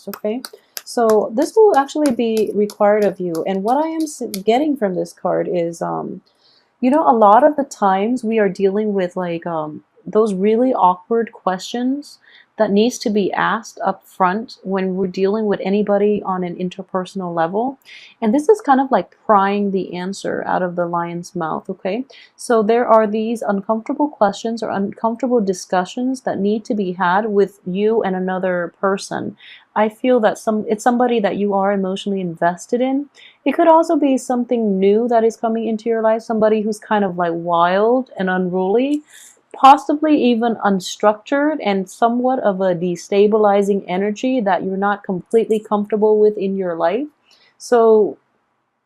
Reverse, okay? So this will actually be required of you. And what I am getting from this card is, you know, a lot of the times we are dealing with like those really awkward questions that needs to be asked up front when we're dealing with anybody on an interpersonal level. And this is kind of like prying the answer out of the lion's mouth, okay? So there are these uncomfortable questions or uncomfortable discussions that need to be had with you and another person. I feel that it's somebody that you are emotionally invested in. It could also be something new that is coming into your life, somebody who's kind of like wild and unruly, possibly even unstructured and somewhat of a destabilizing energy that you're not completely comfortable with in your life. So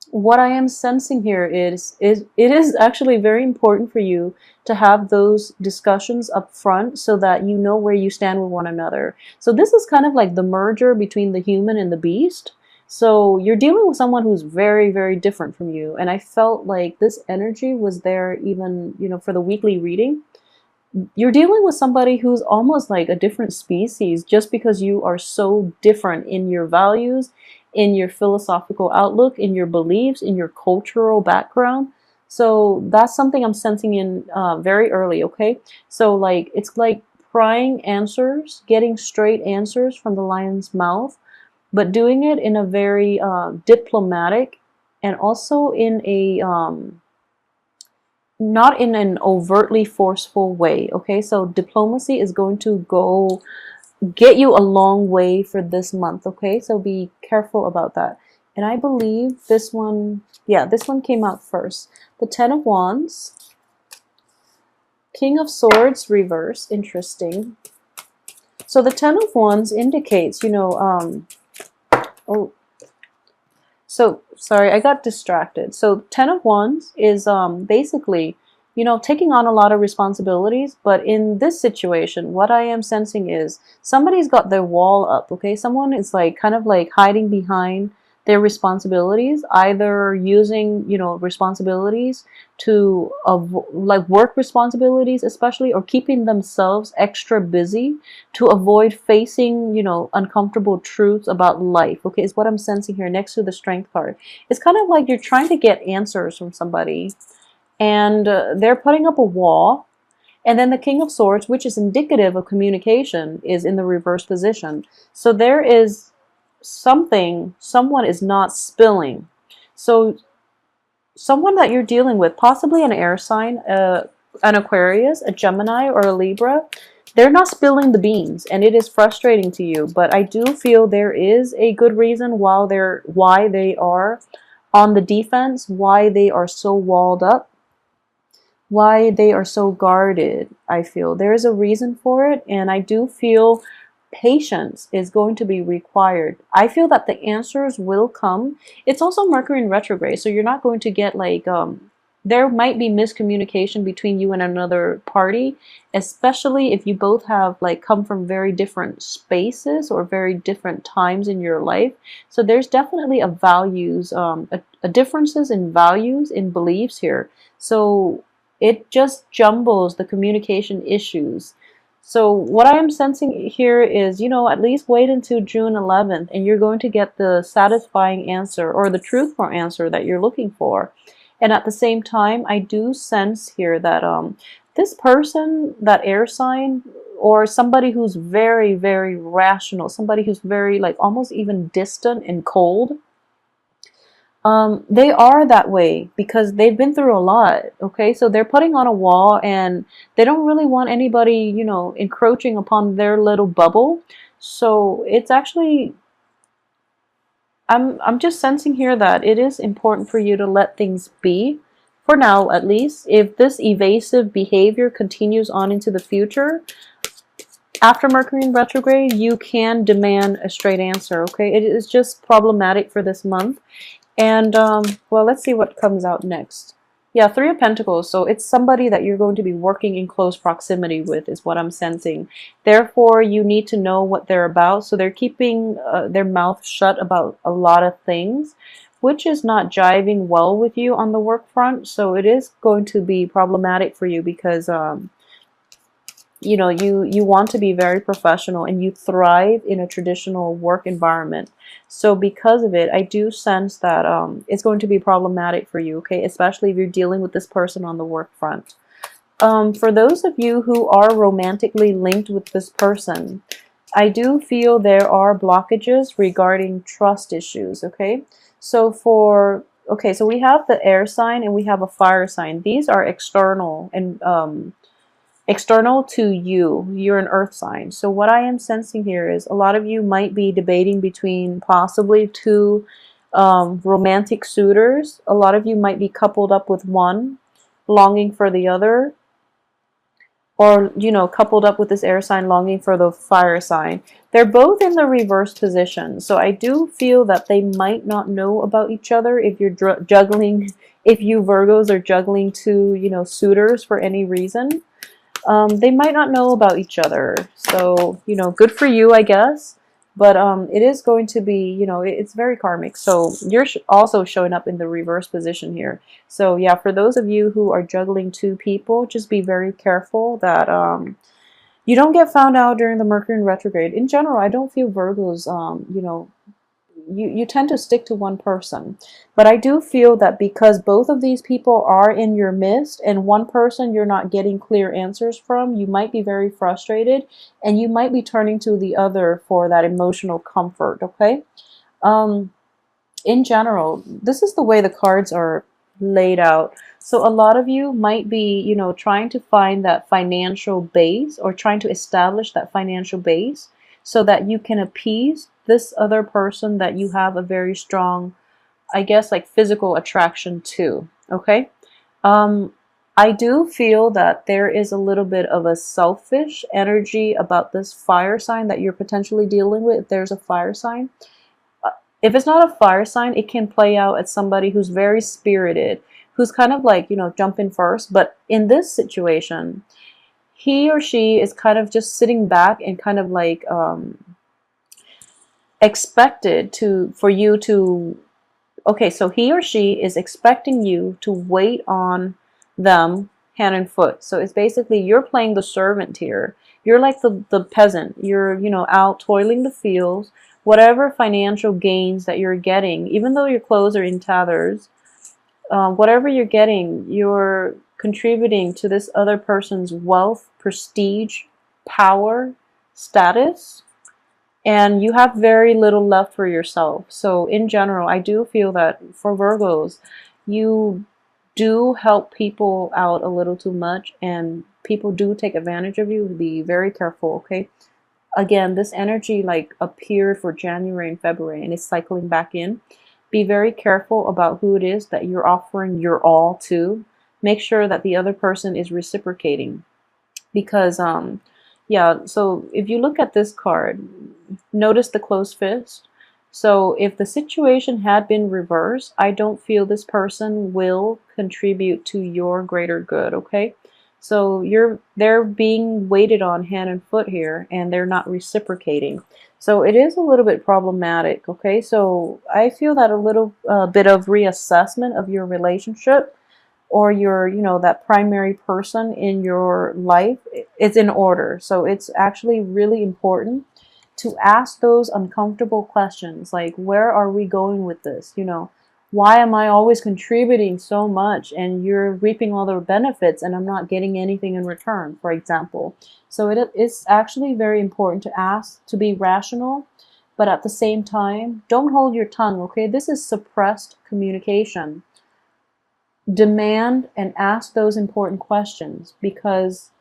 what I am sensing here is it is actually very important for you to have those discussions up front so that you know where you stand with one another. So this is kind of like the merger between the human and the beast. So you're dealing with someone who's very, very different from you. And I felt like this energy was there even, you know, for the weekly reading. You're dealing with somebody who's almost like a different species just because you are so different in your values, in your philosophical outlook, in your beliefs, in your cultural background. So that's something I'm sensing in very early, okay? So like it's like prying answers, getting straight answers from the lion's mouth, but doing it in a very diplomatic and also in a not in an overtly forceful way, okay? So diplomacy is going to go get you a long way for this month, okay? So be careful about that. And I believe this one, yeah, this one came out first. The Ten of Wands, King of Swords reverse, interesting. So the Ten of Wands indicates, you know, oh, so sorry, I got distracted. So Ten of Wands is basically, you know, taking on a lot of responsibilities. But in this situation, what I am sensing is somebody's got their wall up, okay? Someone is like kind of like hiding behind their responsibilities, either using, you know, responsibilities to like work responsibilities especially, or keeping themselves extra busy to avoid facing, you know, uncomfortable truths about life, okay, is what I'm sensing here next to the Strength card. It's kind of like you're trying to get answers from somebody and they're putting up a wall. And then the King of Swords, which is indicative of communication, is in the reverse position. So there is someone is not spilling. So someone that you're dealing with, possibly an air sign, an Aquarius, a Gemini, or a Libra, they're not spilling the beans, and it is frustrating to you. But I do feel there is a good reason why they are on the defense, why they are so walled up, why they are so guarded. I feel there is a reason for it, and I do feel patience is going to be required. I feel that the answers will come. It's also Mercury in retrograde, so you're not going to get like there might be miscommunication between you and another party, especially if you both have like come from very different spaces or very different times in your life. So there's definitely a values a differences in values, in beliefs here. So it just jumbles the communication issues. So what I am sensing here is, you know, at least wait until June 11th and you're going to get the satisfying answer or the truthful answer that you're looking for. And at the same time, I do sense here that this person, that air sign, or somebody who's very, very rational, somebody who's very like almost even distant and cold, they are that way because they've been through a lot, okay? So they're putting on a wall and they don't really want anybody, you know, encroaching upon their little bubble. So it's actually, I'm just sensing here that it is important for you to let things be, for now at least. If this evasive behavior continues on into the future, after Mercury in retrograde, you can demand a straight answer, okay? It is just problematic for this month. And, well, let's see what comes out next. Yeah, Three of Pentacles. So it's somebody that you're going to be working in close proximity with is what I'm sensing. Therefore, you need to know what they're about. So they're keeping their mouth shut about a lot of things, which is not jiving well with you on the work front. So it is going to be problematic for you because you know, you want to be very professional and you thrive in a traditional work environment. So because of it, I do sense that it's going to be problematic for you, okay, especially if you're dealing with this person on the work front. For those of you who are romantically linked with this person, I do feel there are blockages regarding trust issues, okay? So we have the air sign and we have a fire sign. These are external and external to you. You're an earth sign. So what I am sensing here is a lot of you might be debating between possibly two romantic suitors. A lot of you might be coupled up with one, longing for the other, or you know, coupled up with this air sign longing for the fire sign. They're both in the reverse position, so I do feel that they might not know about each other if you're juggling, if you Virgos are juggling two, you know, suitors for any reason. They might not know about each other, so you know, good for you, I guess. But it is going to be, you know, it's very karmic. So you're also showing up in the reverse position here. So yeah, for those of you who are juggling two people, just be very careful that you don't get found out during the Mercury in retrograde. In general, I don't feel Virgos, you know, you tend to stick to one person. But I do feel that because both of these people are in your midst and one person you're not getting clear answers from, you might be very frustrated and you might be turning to the other for that emotional comfort, okay? In general, this is the way the cards are laid out. So a lot of you might be, you know, trying to find that financial base or trying to establish that financial base so that you can appease this other person that you have a very strong, I guess, like physical attraction to. Okay. I do feel that there is a little bit of a selfish energy about this fire sign that you're potentially dealing with. If there's a fire sign, if it's not a fire sign, it can play out as somebody who's very spirited, who's kind of like, you know, jumping first. But in this situation, he or she is kind of just sitting back and kind of like expected to, for you to, okay, so he or she is expecting you to wait on them hand and foot. So it's basically you're playing the servant here. You're like the peasant. You're, you know, out toiling the fields. Whatever financial gains that you're getting, even though your clothes are in tatters, whatever you're getting, you're contributing to this other person's wealth, prestige, power, status, and you have very little left for yourself. So in general, I do feel that for Virgos, you do help people out a little too much and people do take advantage of you. Be very careful, okay? Again, this energy like appeared for January and February and it's cycling back in. Be very careful about who it is that you're offering your all to. Make sure that the other person is reciprocating. Because yeah, so if you look at this card, notice the closed fist. So if the situation had been reversed, I don't feel this person will contribute to your greater good, okay? So they're being waited on hand and foot here and they're not reciprocating. So it is a little bit problematic, okay? So I feel that a little bit of reassessment of your relationship or your, you know, that primary person in your life is in order. So it's actually really important to ask those uncomfortable questions like, where are we going with this? You know, why am I always contributing so much and you're reaping all the benefits and I'm not getting anything in return, for example. So it is actually very important to ask, to be rational, but at the same time, don't hold your tongue, okay? This is suppressed communication. Demand and ask those important questions because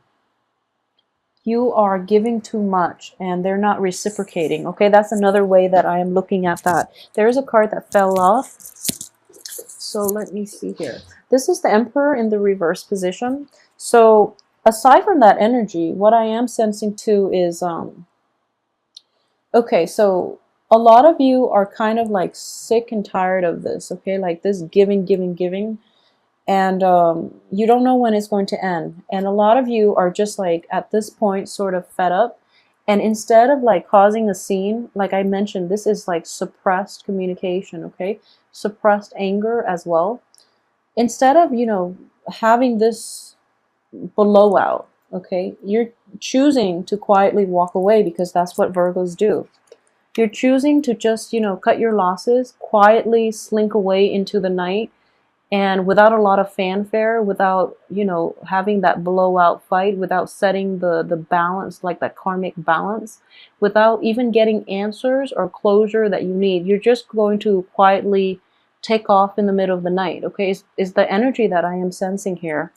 you are giving too much and they're not reciprocating. Okay, that's another way that I am looking at that. There's a card that fell off. So let me see here. This is the Emperor in the reverse position. So aside from that energy, what I am sensing too is, okay, so a lot of you are kind of like sick and tired of this, okay? Like this giving, giving, giving. And you don't know when it's going to end. And a lot of you are just like at this point sort of fed up. And instead of like causing a scene, like I mentioned, this is like suppressed communication, okay? Suppressed anger as well. Instead of, you know, having this blowout, okay? You're choosing to quietly walk away because that's what Virgos do. You're choosing to just, cut your losses, quietly slink away into the night, and without a lot of fanfare, without, having that blowout fight, without setting the balance, like that karmic balance, without even getting answers or closure that you need. You're just going to quietly take off in the middle of the night, okay? Is the energy that I am sensing here.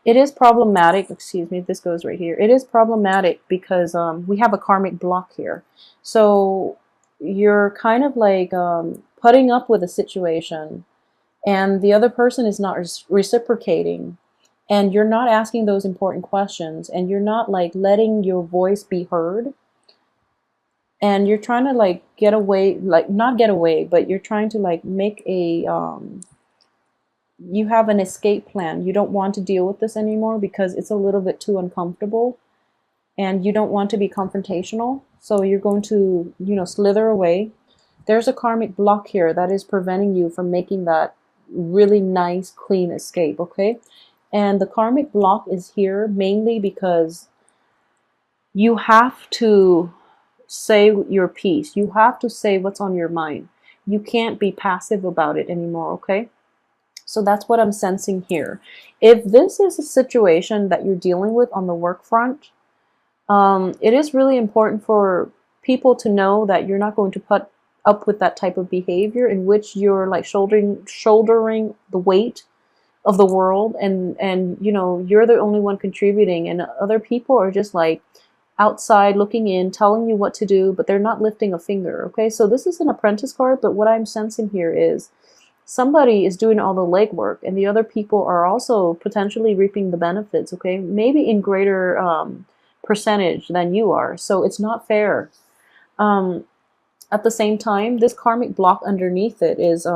It is problematic, excuse me, this goes right here. It is problematic because we have a karmic block here. So you're kind of like putting up with a situation, and the other person is not reciprocating, and you're not asking those important questions, and you're not like letting your voice be heard, and you're trying to like get away, like not get away, but you're trying to like make a you have an escape plan. You don't want to deal with this anymore because it's a little bit too uncomfortable, and you don't want to be confrontational. So you're going to, slither away. There's a karmic block here that is preventing you from making that really nice, clean escape, okay? And the karmic block is here mainly because you have to say your piece. You have to say what's on your mind. You can't be passive about it anymore, okay? So that's what I'm sensing here. If this is a situation that you're dealing with on the work front, it is really important for people to know that you're not going to put up with that type of behavior in which you're like shouldering the weight of the world, and you're the only one contributing, and other people are just like outside looking in, telling you what to do, but they're not lifting a finger, okay? So this is an apprentice card, but what I'm sensing here is somebody is doing all the legwork, and the other people are also potentially reaping the benefits, okay? Maybe in greater percentage than you are. So it's not fair. At the same time, this karmic block underneath it is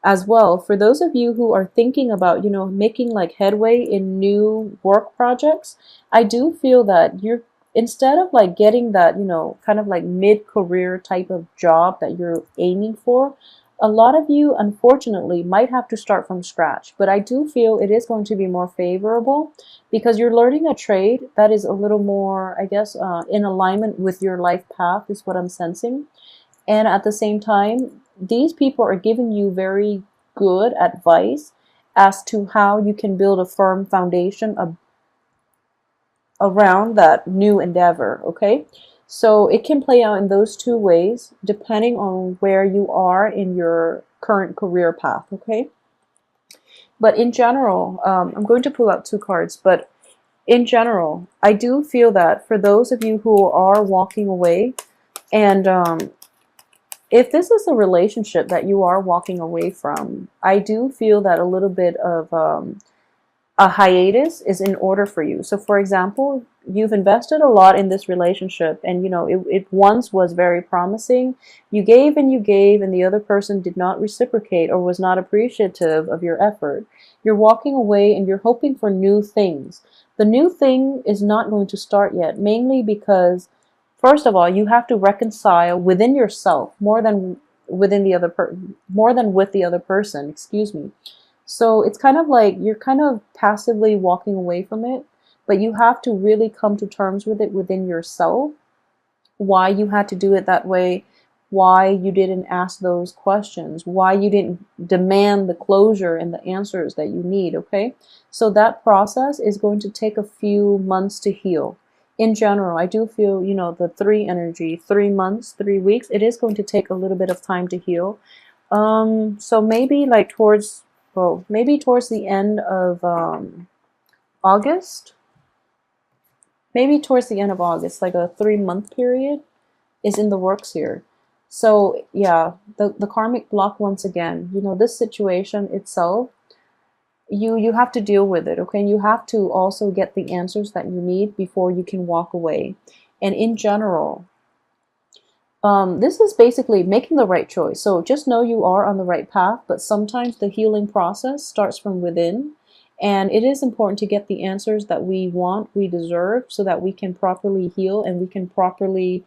as well, for those of you who are thinking about, making like headway in new work projects, I do feel that you're, instead of like getting that, kind of like mid-career type of job that you're aiming for, a lot of you, unfortunately, might have to start from scratch. But I do feel it is going to be more favorable because you're learning a trade that is a little more, I guess, in alignment with your life path, is what I'm sensing. And at the same time, these people are giving you very good advice as to how you can build a firm foundation around that new endeavor, okay? So it can play out in those two ways, depending on where you are in your current career path, okay? But in general, I'm going to pull out two cards, but in general, I do feel that for those of you who are walking away, and if this is a relationship that you are walking away from, I do feel that a little bit of a hiatus is in order for you. So for example, you've invested a lot in this relationship, and it once was very promising. You gave and you gave, and the other person did not reciprocate or was not appreciative of your effort. You're walking away and you're hoping for new things. The new thing is not going to start yet, mainly because first of all, you have to reconcile within yourself more than within the other more than with the other person, excuse me. So it's kind of like you're kind of passively walking away from it, but you have to really come to terms with it within yourself. Why you had to do it that way, why you didn't ask those questions, why you didn't demand the closure and the answers that you need, okay? So that process is going to take a few months to heal. In general, I do feel, the three energy, 3 months, 3 weeks, it is going to take a little bit of time to heal. So maybe like maybe towards the end of August, maybe towards the end of August, like a 3-month period is in the works here. So yeah, the karmic block once again, this situation itself, you have to deal with it, okay? And you have to also get the answers that you need before you can walk away. And in general, this is basically making the right choice. So just know you are on the right path, but sometimes the healing process starts from within. And it is important to get the answers that we want, we deserve, so that we can properly heal and we can properly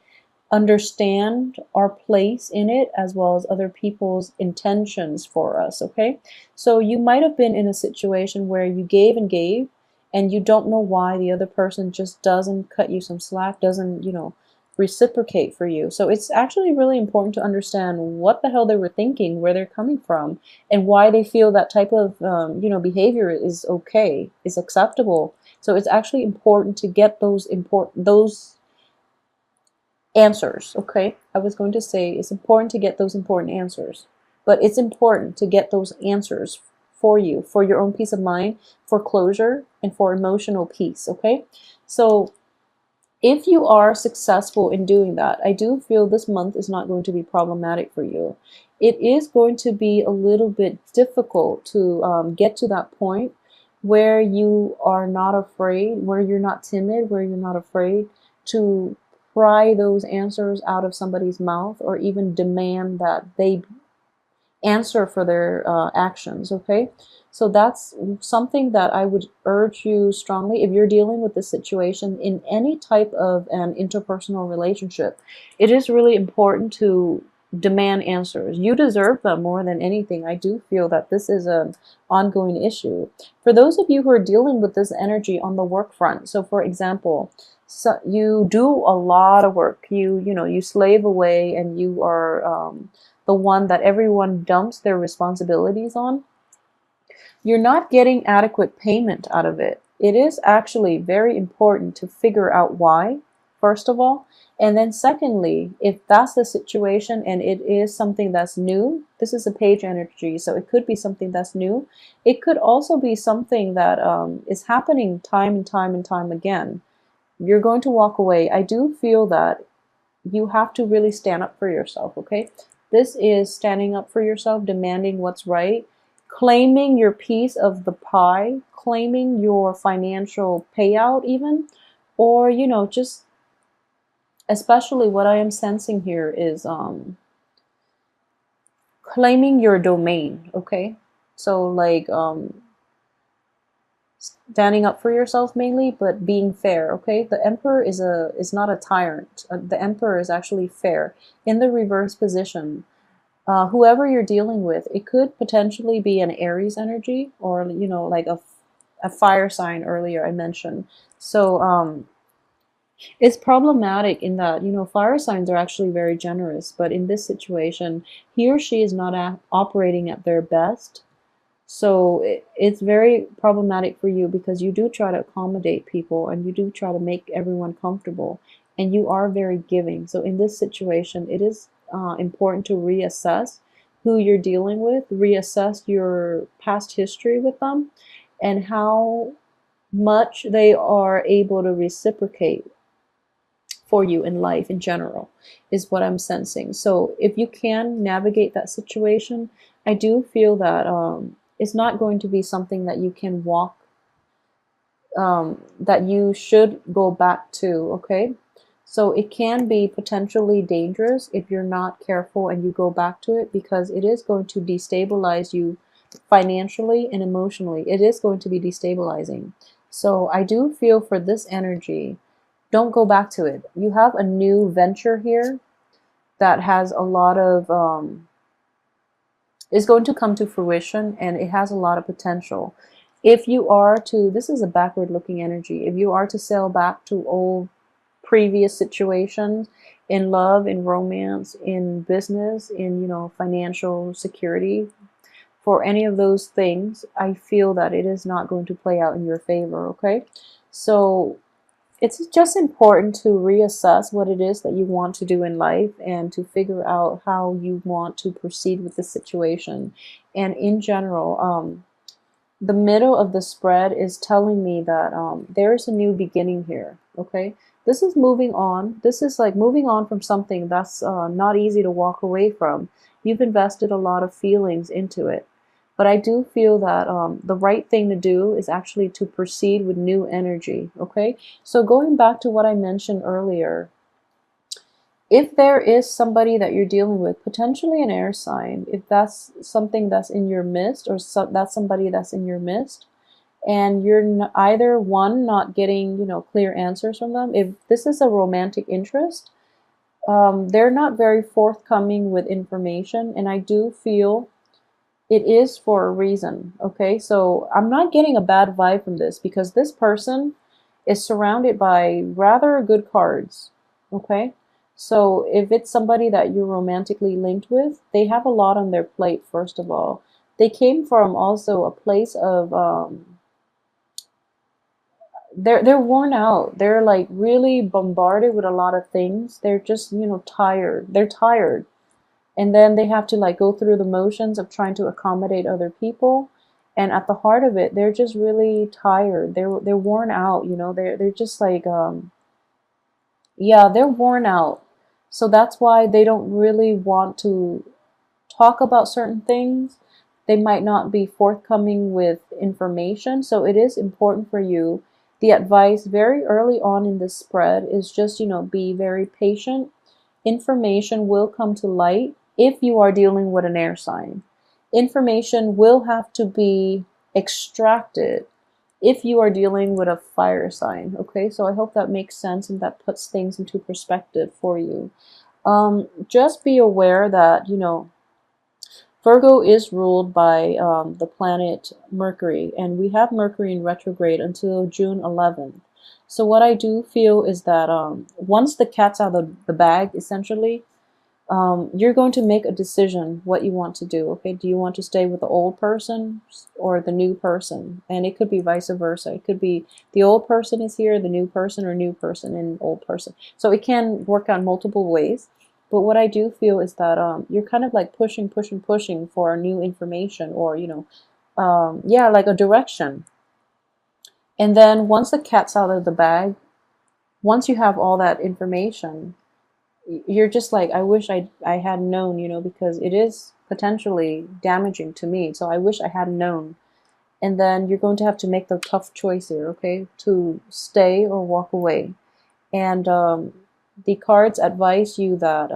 understand our place in it, as well as other people's intentions for us, okay? So you might have been in a situation where you gave and gave, and you don't know why the other person just doesn't cut you some slack, doesn't, reciprocate for you. So it's actually really important to understand what the hell they were thinking, where they're coming from, and why they feel that type of, behavior is okay, is acceptable. So it's actually important to get those answers. Okay, I was going to say it's important to get those important answers, but it's important to get those answers for you, for your own peace of mind, for closure, and for emotional peace. Okay, so if you are successful in doing that, I do feel this month is not going to be problematic for you. It is going to be a little bit difficult to get to that point where you are not afraid, where you're not timid, where you're not afraid to pry those answers out of somebody's mouth, or even demand that they answer for their actions. Okay, so that's something that I would urge you strongly. If you're dealing with this situation in any type of an interpersonal relationship, it is really important to demand answers. You deserve them more than anything. I do feel that this is an ongoing issue for those of you who are dealing with this energy on the work front. So for example, so you do a lot of work, you slave away, and you are the one that everyone dumps their responsibilities on. You're not getting adequate payment out of it. It is actually very important to figure out why, first of all. And then secondly, if that's the situation and it is something that's new, this is a page energy, so it could be something that's new. It could also be something that is happening time and time and time again. You're going to walk away. I do feel that you have to really stand up for yourself, okay? This is standing up for yourself, demanding what's right, claiming your piece of the pie, claiming your financial payout even, or, just especially what I am sensing here is claiming your domain, okay? So like standing up for yourself mainly, but being fair. Okay, the Emperor is not a tyrant. The Emperor is actually fair in the reverse position. Whoever you're dealing with, it could potentially be an Aries energy, or like a fire sign earlier I mentioned. So it's problematic in that fire signs are actually very generous, but in this situation, he or she is not operating at their best. So it's very problematic for you because you do try to accommodate people and you do try to make everyone comfortable, and you are very giving. So in this situation, it is important to reassess who you're dealing with, reassess your past history with them, and how much they are able to reciprocate for you in life in general, is what I'm sensing. So if you can navigate that situation, I do feel that it's not going to be something that you can walk, that you should go back to, okay? So it can be potentially dangerous if you're not careful and you go back to it, because it is going to destabilize you financially and emotionally. It is going to be destabilizing. So I do feel for this energy, don't go back to it. You have a new venture here that has a lot of is going to come to fruition, and it has a lot of potential. If you are to, this is a backward looking energy, if you are to sail back to old previous situations in love, in romance, in business, in financial security, for any of those things, I feel that it is not going to play out in your favor, okay? So it's just important to reassess what it is that you want to do in life and to figure out how you want to proceed with the situation. And in general, the middle of the spread is telling me that there is a new beginning here, okay? This is moving on. This is like moving on from something that's not easy to walk away from. You've invested a lot of feelings into it. But I do feel that the right thing to do is actually to proceed with new energy, okay? So going back to what I mentioned earlier, if there is somebody that you're dealing with, potentially an air sign, if that's something that's in your midst, or that's somebody that's in your midst, and you're either one, not getting clear answers from them, if this is a romantic interest, they're not very forthcoming with information, and I do feel It is for a reason, okay? So I'm not getting a bad vibe from this because this person is surrounded by rather good cards, okay? So if it's somebody that you're romantically linked with, they have a lot on their plate, first of all. They came from also a place of they're worn out. They're like really bombarded with a lot of things. They're just, tired. They're tired, and then they have to like go through the motions of trying to accommodate other people, and at the heart of it they're just really tired. They're worn out, they're just like yeah, they're worn out. So that's why they don't really want to talk about certain things. They might not be forthcoming with information. So it is important for you. The advice very early on in this spread is just, be very patient. Information will come to light if you are dealing with an air sign. Information will have to be extracted if you are dealing with a fire sign. Okay, so I hope that makes sense and that puts things into perspective for you. Just be aware that, Virgo is ruled by the planet Mercury, and we have Mercury in retrograde until June 11th. So what I do feel is that once the cat's out of the bag, essentially, you're going to make a decision what you want to do. Okay, do you want to stay with the old person or the new person? And it could be vice versa. It could be the old person is here, the new person, or new person and old person. So it can work on multiple ways. But what I do feel is that you're kind of like pushing, pushing, pushing for new information, or yeah, like a direction. And then once the cat's out of the bag, once you have all that information, you're just like, I wish I had known, because it is potentially damaging to me. So I wish I had known. And then you're going to have to make the tough choice here, okay, to stay or walk away. And the cards advise you that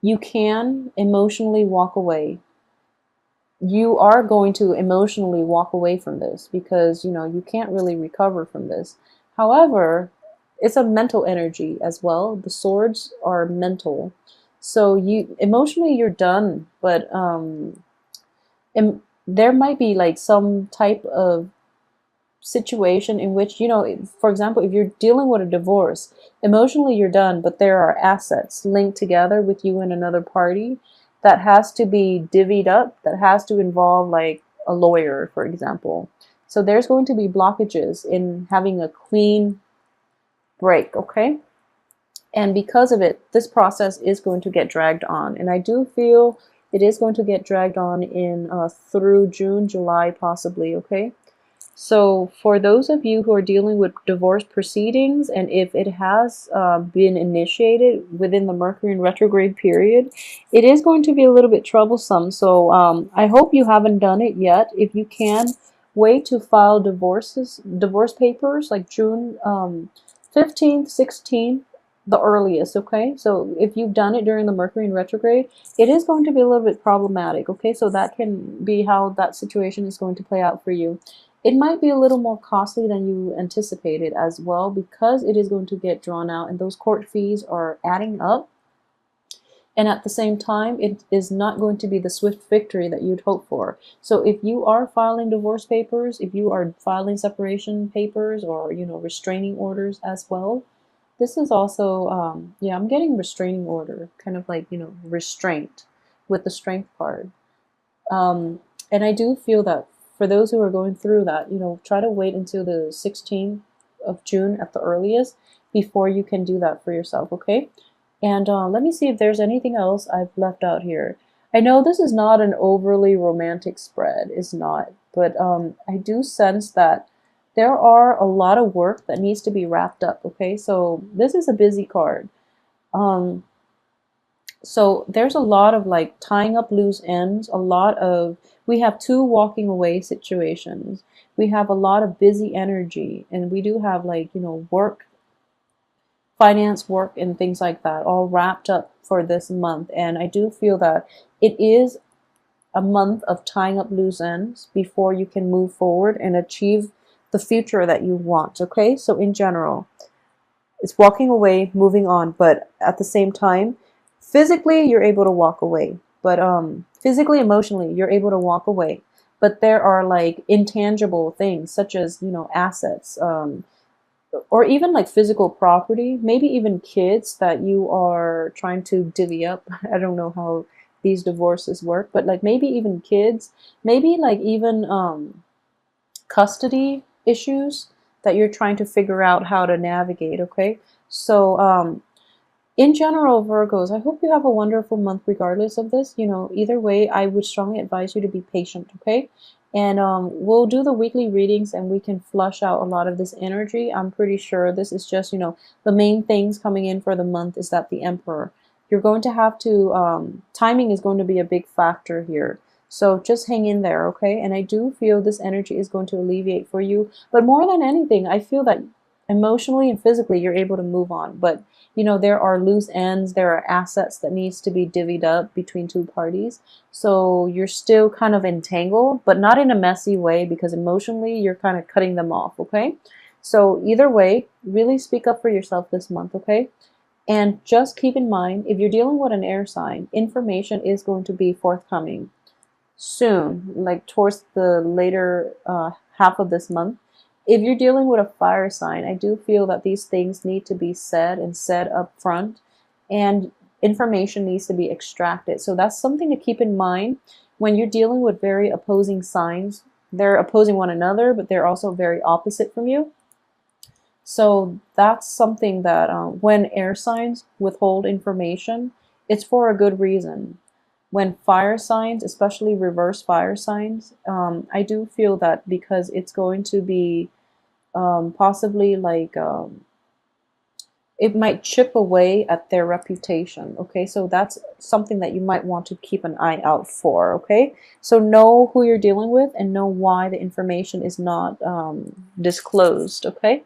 you can emotionally walk away. You are going to emotionally walk away from this because, you can't really recover from this. However, it's a mental energy as well. The swords are mental. So you emotionally you're done, but there might be like some type of situation in which, for example, if you're dealing with a divorce, emotionally you're done, but there are assets linked together with you and another party that has to be divvied up, that has to involve like a lawyer, for example. So there's going to be blockages in having a clean break, okay? And because of it, this process is going to get dragged on. And I do feel it is going to get dragged on in through June, July, possibly, okay? So for those of you who are dealing with divorce proceedings, and if it has been initiated within the Mercury in retrograde period, it is going to be a little bit troublesome. So I hope you haven't done it yet. If you can, wait to file divorce papers like June 15th, 16th, the earliest, okay? So if you've done it during the Mercury in retrograde, it is going to be a little bit problematic, okay? So that can be how that situation is going to play out for you. It might be a little more costly than you anticipated as well, because it is going to get drawn out and those court fees are adding up. And at the same time, it is not going to be the swift victory that you'd hope for. So if you are filing divorce papers, if you are filing separation papers, or, restraining orders as well, this is also, yeah, I'm getting restraining order, kind of like, restraint with the strength card. And I do feel that for those who are going through that, try to wait until the 16th of June at the earliest before you can do that for yourself, okay? And let me see if there's anything else I've left out here. I know this is not an overly romantic spread, it's not, but I do sense that there are a lot of work that needs to be wrapped up, okay? So this is a busy card. So there's a lot of like tying up loose ends, we have two walking away situations. We have a lot of busy energy, and we do have like, work, finance work, and things like that all wrapped up for this month. And I do feel that it is a month of tying up loose ends before you can move forward and achieve the future that you want, okay? So in general, it's walking away, moving on, but at the same time, physically, you're able to walk away. but physically, emotionally, you're able to walk away. But there are like intangible things such as, you know, assets, or even like physical property, maybe even kids that you are trying to divvy up. I don't know how these divorces work, but like maybe even kids, maybe like even custody issues that you're trying to figure out how to navigate, okay? So, in general, Virgos, I hope you have a wonderful month regardless of this. You know, either way, I would strongly advise you to be patient, okay? And we'll do the weekly readings and we can flush out a lot of this energy. I'm pretty sure this is just, you know, the main things coming in for the month is that the Emperor. You're going to have to, timing is going to be a big factor here. So just hang in there, okay? And I do feel this energy is going to alleviate for you. But more than anything, I feel that emotionally and physically you're able to move on. But you know, there are loose ends, there are assets that needs to be divvied up between two parties. So you're still kind of entangled, but not in a messy way because emotionally you're kind of cutting them off, okay? So either way, really speak up for yourself this month, okay? And just keep in mind, if you're dealing with an air sign, information is going to be forthcoming soon, like towards the later half of this month. If you're dealing with a fire sign, I do feel that these things need to be said and said up front, and information needs to be extracted. So that's something to keep in mind when you're dealing with very opposing signs. They're opposing one another, but they're also very opposite from you. So that's something that when air signs withhold information, it's for a good reason. When fire signs, especially reverse fire signs, I do feel that because it's going to be possibly like it might chip away at their reputation. Okay, so that's something that you might want to keep an eye out for. Okay, so know who you're dealing with and know why the information is not disclosed. Okay.